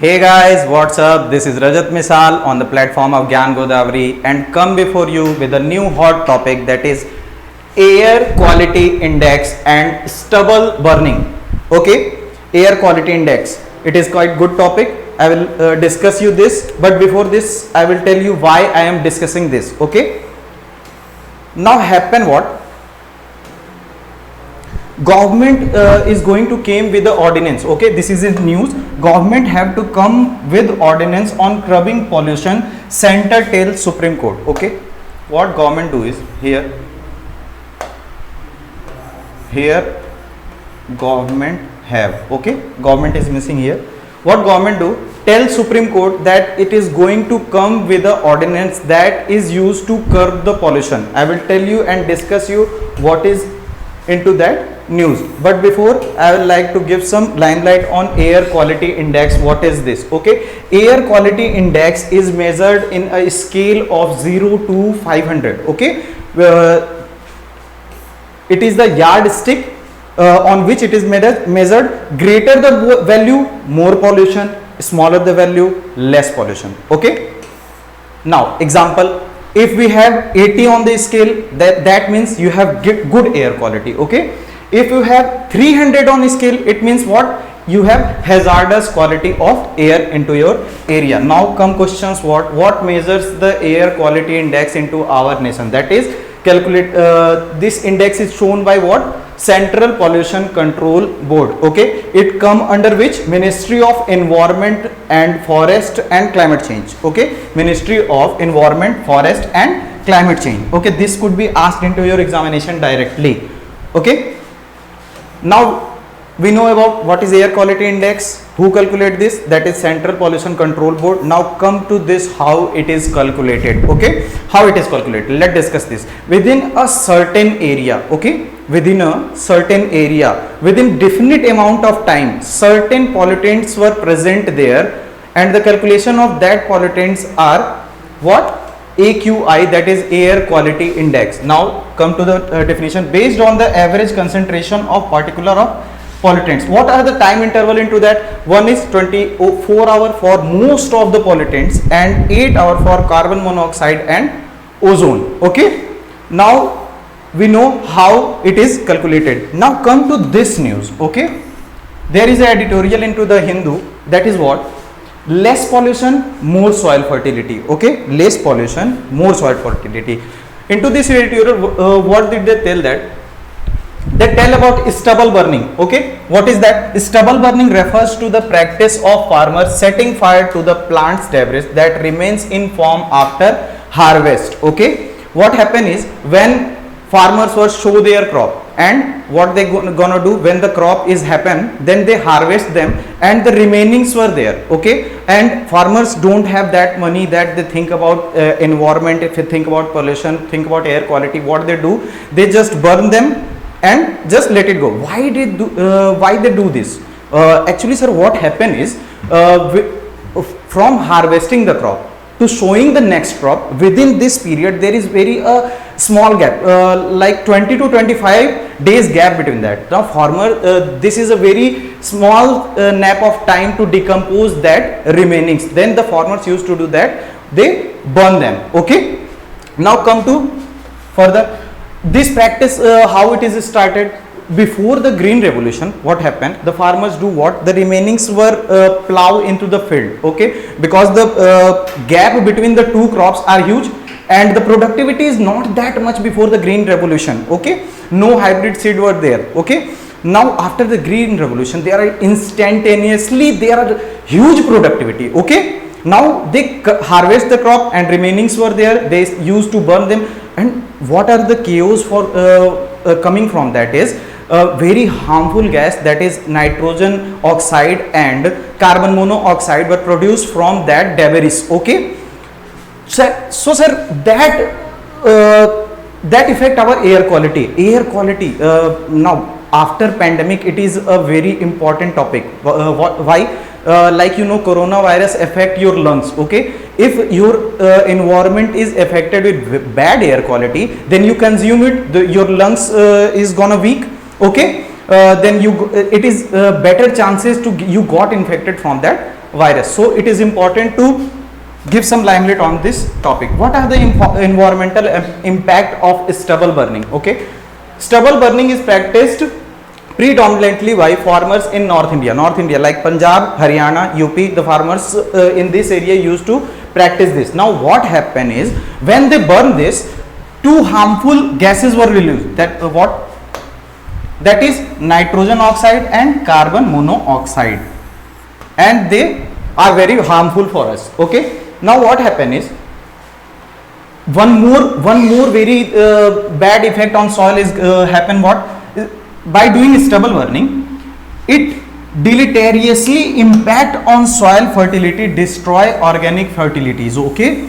Hey guys, what's up? This is Rajat Misal on the platform of Gyan Godavari and come before you with a new hot topic, that is air quality index and stubble burning. Okay, air quality index. It is quite good topic. I will discuss you this, but before this I will tell you why I am discussing this. Okay, now happen what? Government is going to came with the ordinance. Okay, this is in news. Government have to come with ordinance on curbing pollution. Center tells Supreme Court. Okay, what government do is here government have, okay, government is missing here. What government do? Tell Supreme Court that it is going to come with the ordinance that is used to curb the pollution. I will tell you and discuss you what is into that news, but before I would like to give some limelight on air quality index. What is this? Okay, air quality index is measured in a scale of 0 to 500. Okay, it is the yardstick on which it is measured. Greater the value, more pollution; smaller the value, less pollution. Okay, now example, if we have 80 on the scale, that means you have good air quality. Okay, if you have 300 on the scale, it means what? You have hazardous quality of air into your area. Now come questions, what measures the air quality index into our nation? That is calculate, this index is shown by what? Central Pollution Control Board. Okay, it come under which? Ministry of Environment and Forest and Climate Change. Okay, Ministry of Environment, Forest and Climate Change. Okay, this could be asked into your examination directly. Okay, now we know about what is air quality index. Who calculate this? That is Central Pollution Control Board. Now come to this, how it is calculated. Okay, how it is calculated, let's discuss this. Within a certain area, okay, within a certain area, within definite amount of time, certain pollutants were present there, and the calculation of that pollutants are what? AQI, that is air quality index. Now come to the definition. Based on the average concentration of particular of pollutants. What are the time interval into that? One is 24 hour for most of the pollutants and 8 hour for carbon monoxide and ozone. Okay, now we know how it is calculated. Now come to this news. Okay, there is an editorial into the Hindu, that is what? Less pollution, more soil fertility. Okay, less pollution, more soil fertility. Into this editorial, what did they tell? That they tell about stubble burning. Okay, what is that? Stubble burning refers to the practice of farmers setting fire to the plant's debris that remains in farm after harvest. Okay, what happen is, when farmers were show their crop, and what they gonna do when the crop is happen, then they harvest them and the remainings were there. Okay, and farmers don't have that money that they think about environment. If you think about pollution, think about air quality, what they do? They just burn them and just let it go. Why they do this? Actually sir, what happened is, from harvesting the crop to showing the next crop, within this period there is very small gap, like 20 to 25 days gap between that. Now farmer, this is a very small nap of time to decompose that remainings. Then the farmers used to do that, they burn them. Okay, now come to further this practice, how it is started. Before the green revolution, what happened? The farmers do what? The remainings were plow into the field. Okay, because the gap between the two crops are huge and the productivity is not that much before the green revolution. Okay, no hybrid seed were there. Okay, now after the green revolution, there are instantaneously huge productivity. Okay, now they harvest the crop and remainings were there, they used to burn them. And what are the chaos for coming from that is very harmful gas, that is nitrogen oxide and carbon monoxide were produced from that debris. Okay, so sir, that affect our air quality. Now after pandemic, it is a very important topic. Why? Like you know, coronavirus affect your lungs. Okay, if your environment is affected with bad air quality, then you consume it, your lungs is gonna weak. Okay, then it is better chances to you got infected from that virus. So it is important to give some limelight on this topic. What are the environmental impact of stubble burning? Okay, stubble burning is practiced predominantly by farmers in North India like Punjab, Haryana, UP. The farmers in this area used to practice this. Now what happened is, when they burn this, two harmful gases were released. That is nitrogen oxide and carbon monoxide, and they are very harmful for us. Okay, now what happened is, one more very bad effect on soil is happen. What? By doing stubble burning, it deleteriously impact on soil fertility, destroy organic fertilities. Okay,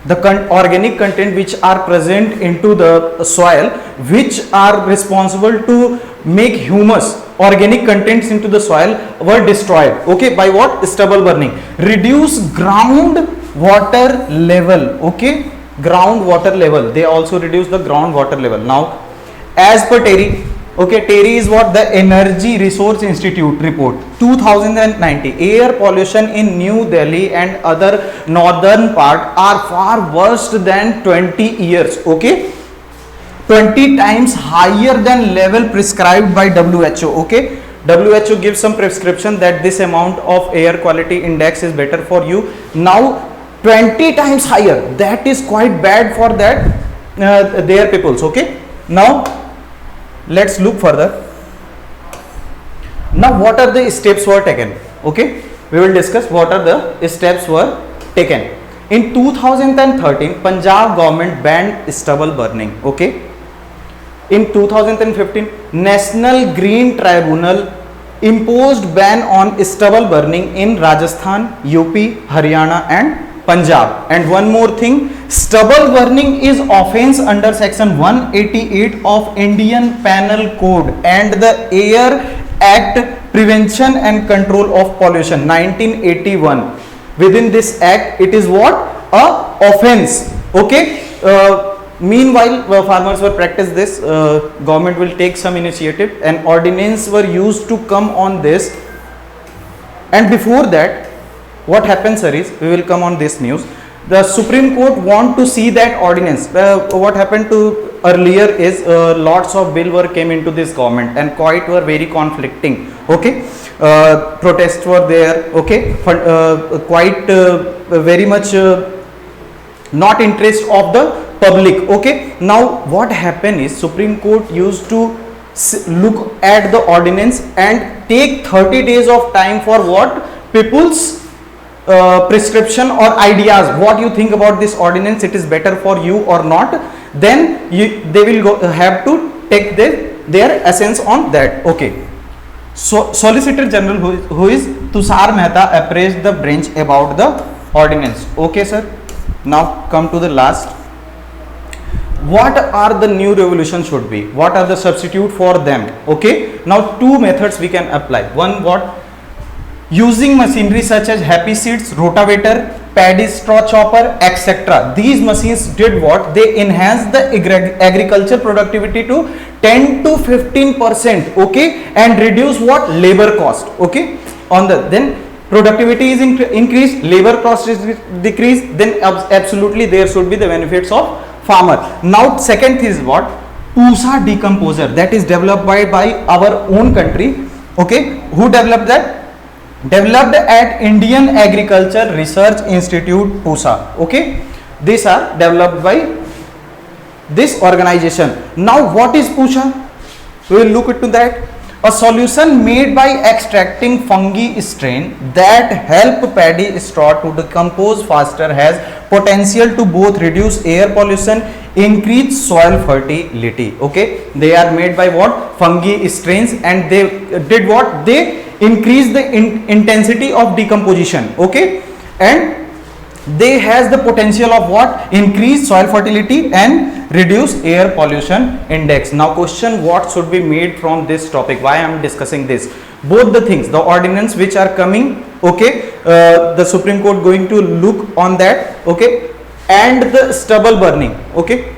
the organic content which are present into the soil, which are responsible to make humus, organic contents into the soil, were destroyed. Okay, by what? Stubble burning. Reduce ground water level. Okay, ground water level, they also reduce the ground water level. Now as per TERI, okay, TERI is what? The Energy Resource Institute report 2090. Air pollution in New Delhi and other northern part are far worse than 20 years. Okay, 20 times higher than level prescribed by WHO. Okay, WHO gives some prescription that this amount of air quality index is better for you. Now 20 times higher, that is quite bad for that their peoples. Okay, now let's look further. Now what are the steps were taken? Okay, we will discuss what are the steps were taken. In 2013, Punjab government banned stubble burning. Okay, in 2015, National Green Tribunal imposed ban on stubble burning in Rajasthan, UP, Haryana and Punjab. And one more thing, stubble burning is offense under section 188 of Indian Penal Code and the Air Act, Prevention and Control of Pollution 1981. Within this act, it is what? A offense. Okay, meanwhile farmers were practice this, government will take some initiative and ordinance were used to come on this. And before that, what happens, sir, is we will come on this news. The Supreme Court want to see that ordinance. What happened to earlier is lots of bill were came into this government and quite were very conflicting. Okay, protests were there. Okay, quite very much not interest of the public. Okay, now what happened is Supreme Court used to look at the ordinance and take 30 days of time for what? People's prescription or ideas. What you think about this ordinance, it is better for you or not, then they will have to take their essence on that. Okay, so Solicitor General who is Tushar Mehta appraised the bench about the ordinance. Okay sir, now come to the last. What are the new revolution should be? What are the substitute for them? Okay, now two methods we can apply. One, what? Using machinery such as happy seeds, rotavator, paddy straw chopper, etc. These machines did what? They enhanced the agriculture productivity to 10 to 15%. Okay, and reduce what? Labor cost. Okay, on the then productivity is increased, labor cost is decreased, then absolutely there should be the benefits of farmer. Now second is what? Pusa decomposer, that is developed by our own country. Okay, who developed that? Developed at Indian Agriculture Research Institute, Pusa. Okay, these are developed by this organization. Now what is Pusa? We will look into that. A solution made by extracting fungi strain that help paddy straw to decompose faster, has potential to both reduce air pollution, increase soil fertility. Okay, they are made by what? Fungi strains, and they did what? They increase the intensity of decomposition. Okay, and they has the potential of what? Increase soil fertility and reduce air pollution index. Now question, what should be made from this topic? Why I am discussing this? Both the things, the ordinance which are coming, okay, the Supreme Court going to look on that, okay, and the stubble burning. Okay,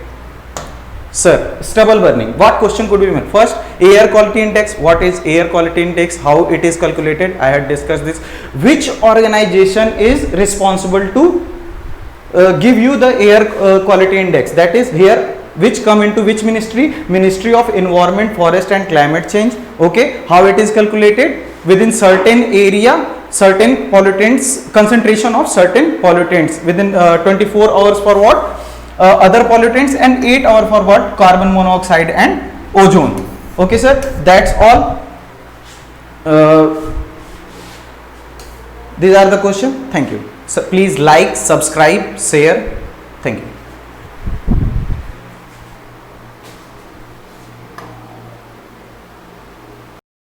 Sir, stubble burning. What question could be made? First, air quality index. What is air quality index? How it is calculated? I had discussed this. Which organization is responsible to give you the air quality index? That is here, which come into which ministry? Ministry of Environment, Forest and Climate Change. Okay, how it is calculated? Within certain area, certain pollutants, concentration of certain pollutants within 24 hours for what? Other pollutants, and 8 hours for what? Carbon monoxide and ozone. Okay sir, that's all. These are the questions. Thank you. So please like, subscribe, share. Thank you.